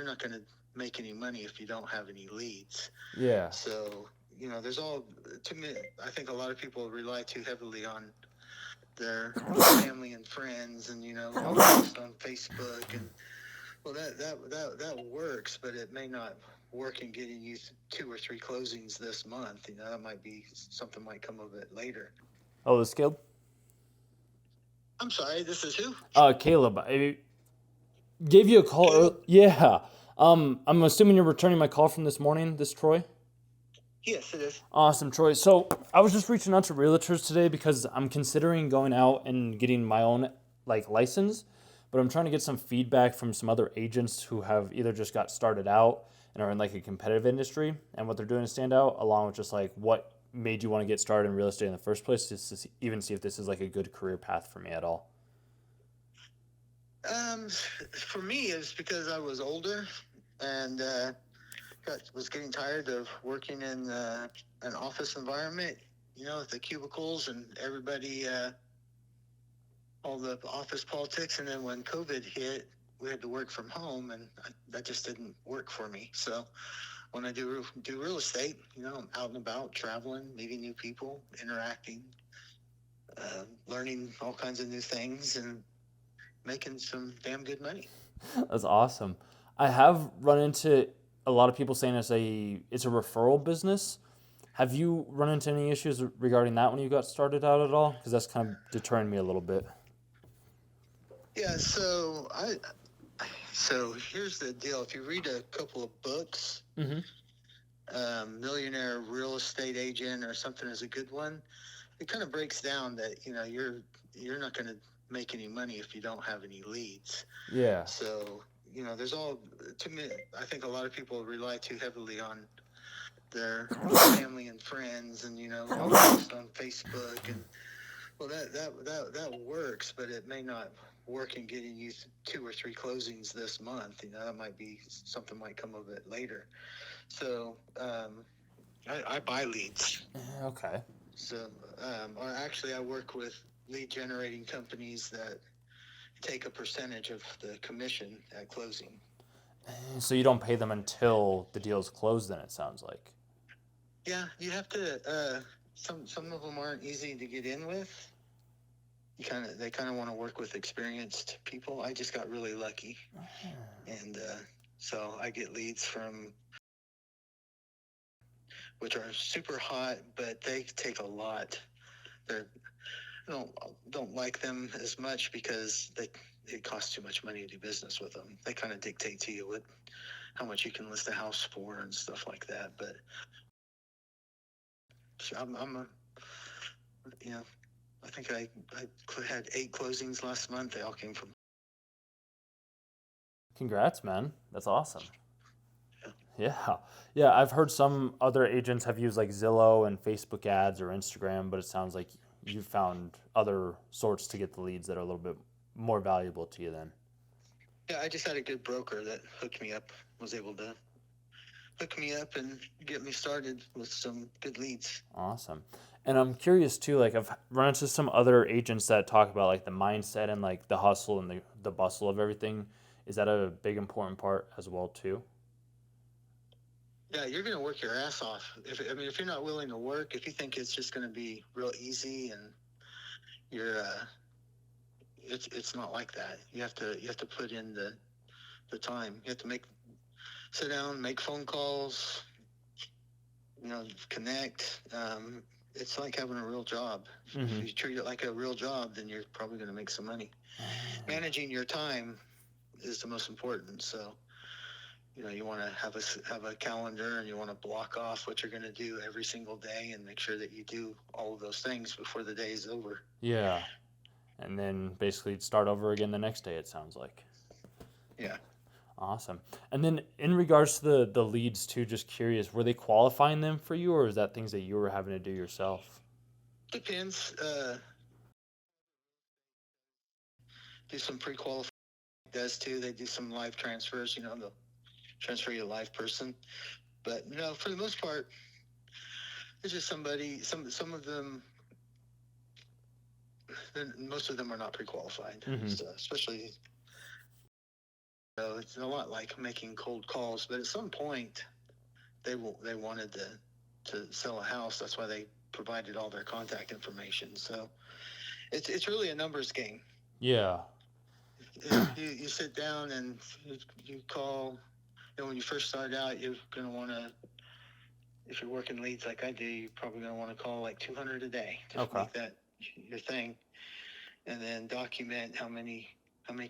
you're not going to make any money if you don't have any leads. Yeah. So, to me, I think a lot of people rely too heavily on their family and friends and, post on Facebook. And, well, that works, but it may not work in getting you 2 or 3 closings this month. That might be something might come of it later. Oh, this is Caleb? I'm sorry, this is who? Caleb. I gave you a call. Yeah. I'm assuming you're returning my call from this morning, this Troy? Yes, it is. Awesome, Troy. So I was just reaching out to realtors today because I'm considering going out and getting my own license, but I'm trying to get some feedback from some other agents who have either just got started out and are in a competitive industry and what they're doing to stand out, along with just what made you want to get started in real estate in the first place, just to even see if this is a good career path for me at all. For me, it's because I was older and was getting tired of working in an office environment, with the cubicles and everybody, all the office politics. And then when COVID hit, we had to work from home, and that just didn't work for me. So when I do real estate, I'm out and about, traveling, meeting new people, interacting, learning all kinds of new things, and making some damn good money. That's awesome. I have run into a lot of people saying it's a referral business. Have you run into any issues regarding that when you got started out at all? Because that's kind of deterring me a little bit. Yeah, so here's the deal. If you read a couple of books, Millionaire Real Estate Agent or something is a good one. It kind of breaks down that you're not going to make any money if you don't have any leads. Yeah. So to me, I think a lot of people rely too heavily on their family and friends and post on Facebook. And well, that works, but it may not work in getting you 2 or 3 closings this month. That might be something might come of it later. So I buy leads. Okay. So or actually, I work with lead generating companies that take a percentage of the commission at closing. So you don't pay them until the deal's closed, then it sounds like. Yeah, you have to. Some of them aren't easy to get in with. They kind of want to work with experienced people. I just got really lucky, and so I get leads from which are super hot, but they take a lot. I don't like them as much because it costs too much money to do business with them. They kind of dictate to you how much you can list a house for and stuff like that. But I think I had 8 closings last month. They all came from. Congrats, man. That's awesome. Yeah. I've heard some other agents have used Zillow and Facebook ads or Instagram, but it sounds like you found other sorts to get the leads that are a little bit more valuable to you then. Yeah, I just had a good broker that hooked me up, was able to hook me up and get me started with some good leads. Awesome. And I'm curious too, I've run into some other agents that talk about the mindset and the hustle and the bustle of everything. Is that a big important part as well too? Yeah, you're going to work your ass off. If you're not willing to work, if you think it's just going to be real easy and it's not like that. You have to put in the time. You have to sit down, make phone calls, connect. It's like having a real job. Mm-hmm. If you treat it like a real job, then you're probably going to make some money. Managing your time is the most important. So, you want to have a calendar and you want to block off what you're going to do every single day and make sure that you do all of those things before the day is over. Yeah. And then basically start over again the next day, it sounds like. Yeah. Awesome. And then in regards to the leads too, just curious, were they qualifying them for you or is that things that you were having to do yourself? Depends. Do some pre-qualifying does too. They do some live transfers, they'll transfer you a live person. But for the most part, it's just somebody, some of them, most of them are not pre-qualified, Mm-hmm. so especially So it's a lot like making cold calls, but at some point they wanted to sell a house. That's why they provided all their contact information. So it's really a numbers game. Yeah. If you sit down and you call, when you first start out, you're going to want to, if you're working leads like I do, you're probably going to want to call like 200 a day to make that your thing, and then document how many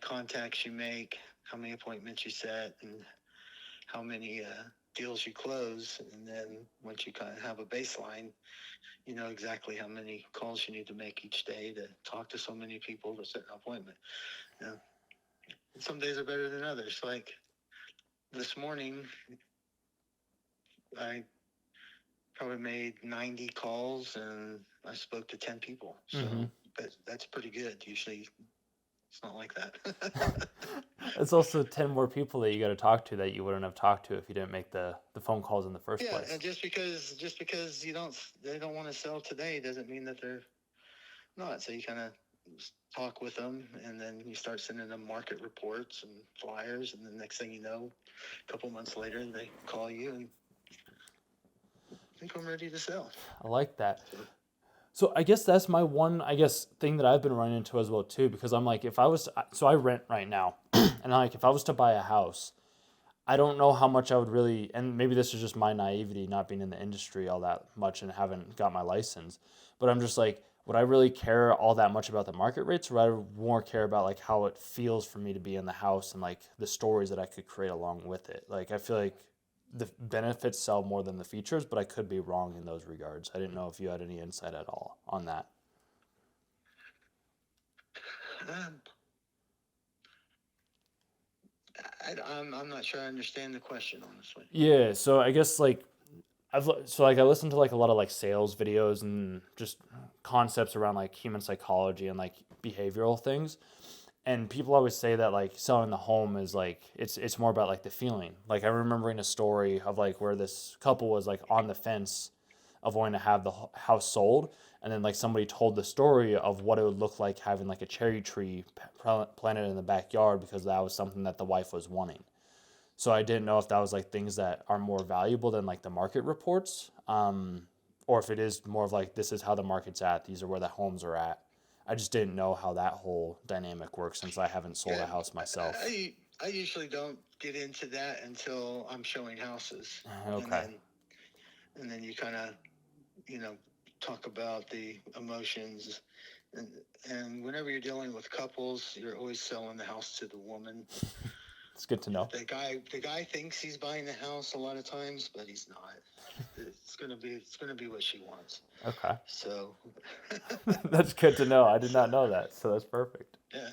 contacts you make, how many appointments you set, and how many deals you close. And then once you kind of have a baseline, you know exactly how many calls you need to make each day to talk to so many people to set an appointment. You know, some days are better than others. Like this morning, I probably made 90 calls and I spoke to 10 people. So that's pretty good. Usually it's not like that. It's also 10 more people that you got to talk to that you wouldn't have talked to if you didn't make the phone calls in the first place. Yeah, and just because they don't want to sell today doesn't mean that they're not. So you kind of talk with them, and then you start sending them market reports and flyers, and the next thing you know, a couple months later, they call you and I think I'm ready to sell. I like that. So I guess that's my one, thing that I've been running into as well too, because I'm like, I rent right now, and like, if I was to buy a house, I don't know how much I would really, and maybe this is just my naivety, not being in the industry all that much and haven't got my license, but I'm just like, would I really care all that much about the market rates, or would I more care about like how it feels for me to be in the house and like the stories that I could create along with it? Like, I feel like the benefits sell more than the features, but I could be wrong in those regards. I didn't know if you had any insight at all on that. I'm not sure I understand the question, honestly. Yeah, so I guess like I listen to like a lot of like sales videos and just concepts around like human psychology and like behavioral things. And people always say that like selling the home is like it's more about like the feeling. Like, I'm remembering a story of like where this couple was like on the fence of wanting to have the house sold, and then like somebody told the story of what it would look like having like a cherry tree planted in the backyard, because that was something that the wife was wanting. So I didn't know if that was like things that are more valuable than like the market reports, or if it is more of like, this is how the market's at, these are where the homes are at. I just didn't know how that whole dynamic works since I haven't sold a house myself. I usually don't get into that until I'm showing houses. Okay. And then you kind of, talk about the emotions. And whenever you're dealing with couples, you're always selling the house to the woman. It's good to know. The guy thinks he's buying the house a lot of times, but he's not. It's gonna be what she wants. Okay. So that's good to know. I did not know that, so that's perfect. Yeah.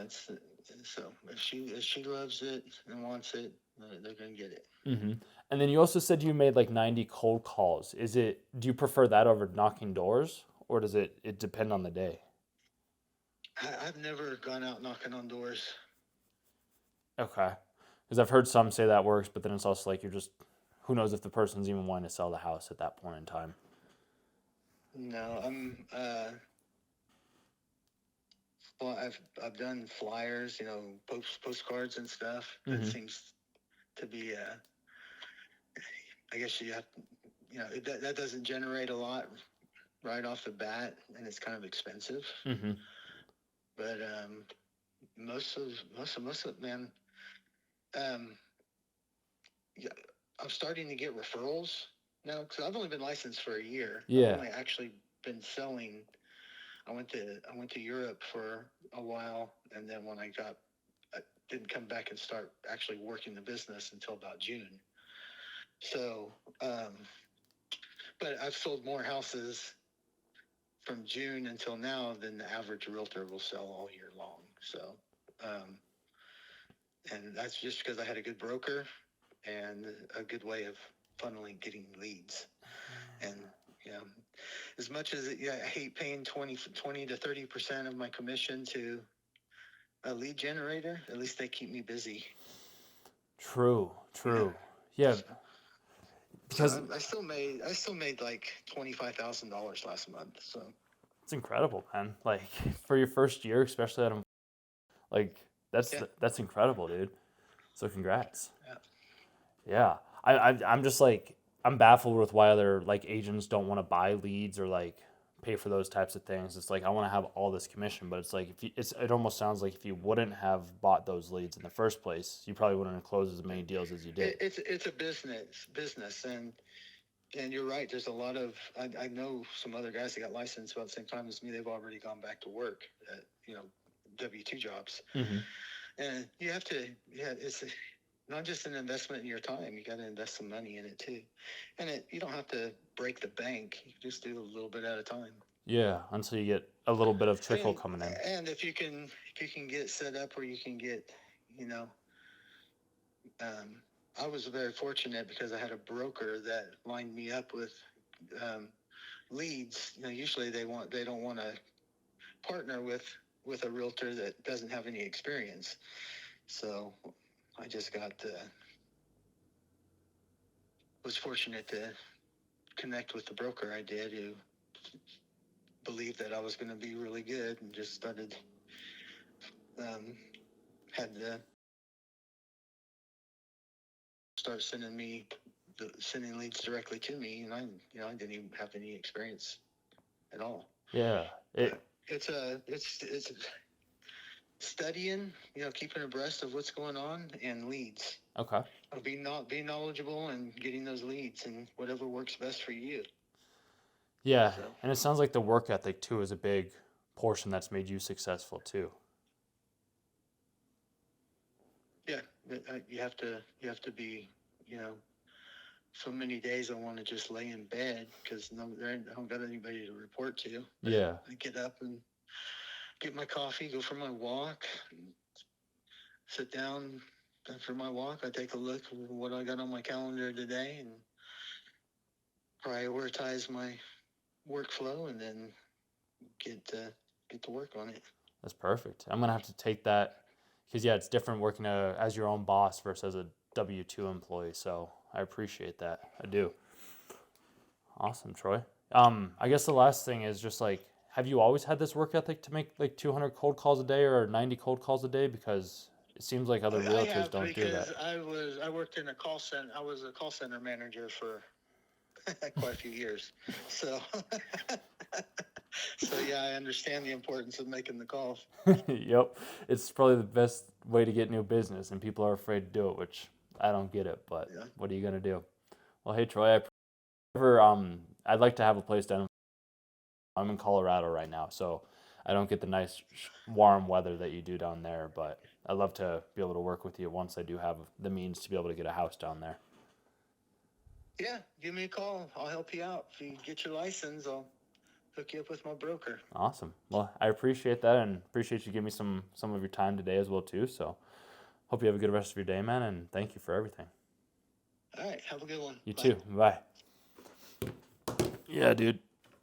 So if she loves it and wants it, they're gonna get it. Mm-hmm. And then you also said you made like 90 cold calls. Do you prefer that over knocking doors, or does it depend on the day? I've never gone out knocking on doors. Okay. Because I've heard some say that works, but then it's also like who knows if the person's even wanting to sell the house at that point in time. No, well, I've done flyers, postcards and stuff. Mm-hmm. That seems to be, I guess you have, that doesn't generate a lot right off the bat, and it's kind of expensive. Mm-hmm. But most of man, yeah, I'm starting to get referrals now, because I've only been licensed for a year. Yeah. I've only actually been selling. I went to Europe for a while, and then when I didn't come back and start actually working the business until about June. So, but I've sold more houses from June until now than the average realtor will sell all year long. So, and that's just because I had a good broker and a good way of funneling, getting leads. And as much as I hate paying 20 to 30% of my commission to a lead generator, at least they keep me busy. True. Yeah. Because I still made like $25,000 last month. So it's incredible, man. Like, for your first year, especially at like That's incredible, dude. So congrats. Yeah. Yeah. I'm just like, I'm baffled with why other like agents don't want to buy leads or like pay for those types of things. It's like I want to have all this commission, but it's like if you, it almost sounds like if you wouldn't have bought those leads in the first place, you probably wouldn't have closed as many deals as you did. It's a business, and you're right. There's a lot of I know some other guys that got licensed about the same time as me. They've already gone back to work at W-2 jobs, and you have to it's not just an investment in your time. You got to invest some money in it too, and you don't have to break the bank. You can just do a little bit at a time. Yeah, until you get a little bit of trickle coming in. And if you can get set up where you can get, I was very fortunate because I had a broker that lined me up with leads. Usually they don't want to partner with a realtor that doesn't have any experience. So I just was fortunate to connect with the broker I did, who believed that I was going to be really good, and just started had to start sending leads directly to me, and I didn't even have any experience at all. Yeah, it's studying, keeping abreast of what's going on, and leads. Okay. Be knowledgeable and getting those leads, and whatever works best for you. Yeah, so. And it sounds like the work ethic too is a big portion that's made you successful too. Yeah, you have to be, so many days I want to just lay in bed because I don't got anybody to report to. Yeah. I get up and get my coffee, go for my walk, sit down after my walk. I take a look at what I got on my calendar today and prioritize my workflow, and then get to work on it. That's perfect. I'm gonna have to take that because it's different working as your own boss versus a W-2 employee. So I appreciate that. I do. Awesome, Troy. I guess the last thing is just like, have you always had this work ethic to make like 200 cold calls a day or 90 cold calls a day? Because it seems like other realtors don't do that. I worked in a call center. I was a call center manager for quite a few years. So, yeah, I understand the importance of making the calls. Yep. It's probably the best way to get new business, and people are afraid to do it, which I don't get it, but What are you going to do? Well, hey, Troy, I'd like to have a place down. I'm in Colorado right now, so I don't get the nice warm weather that you do down there, but I'd love to be able to work with you once I do have the means to be able to get a house down there. Yeah, give me a call. I'll help you out. If you get your license, I'll hook you up with my broker. Awesome. Well, I appreciate that, and appreciate you giving me some of your time today as well too. So hope you have a good rest of your day, man, and thank you for everything. All right, have a good one. You too. Bye. Yeah, dude.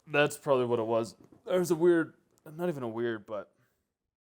That's probably what it was. There was not even a weird, but